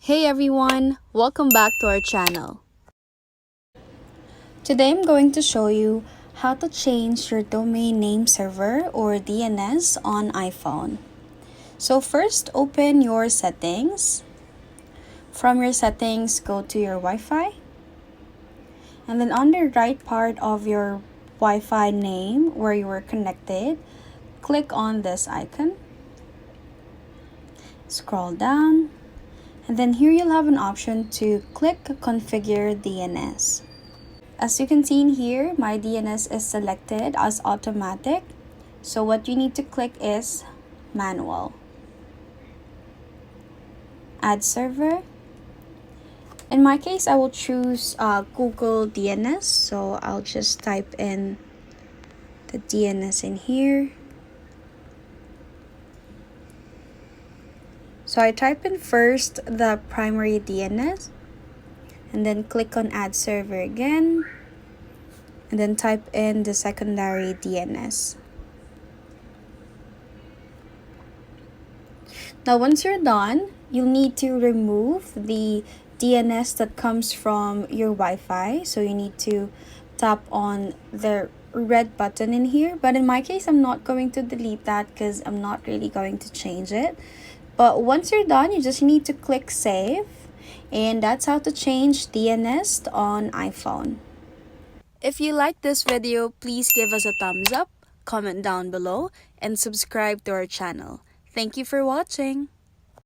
Hey everyone, welcome back to our channel. Today I'm going to show you how to change your domain name server or DNS on iPhone. So first, open your settings. From your settings, go to your Wi-Fi. And then on the right part of your Wi-Fi name where you were connected, click on this icon. Scroll down. And then here you'll have an option to click Configure DNS. As you can see in here, my DNS is selected as automatic. So what you need to click is manual. Add server. In my case, I will choose Google DNS. So I'll just type in the DNS in here. So I type in first the primary DNS and then click on add server again and then type in the secondary DNS. Now once you're done, you'll need to remove the DNS that comes from your Wi-Fi. So you need to tap on the red button in here, but in my case I'm not going to delete that because I'm not really going to change it. But once you're done, you just need to click save, and that's how to change DNS on iPhone. If you like this video, please give us a thumbs up, comment down below, and subscribe to our channel. Thank you for watching.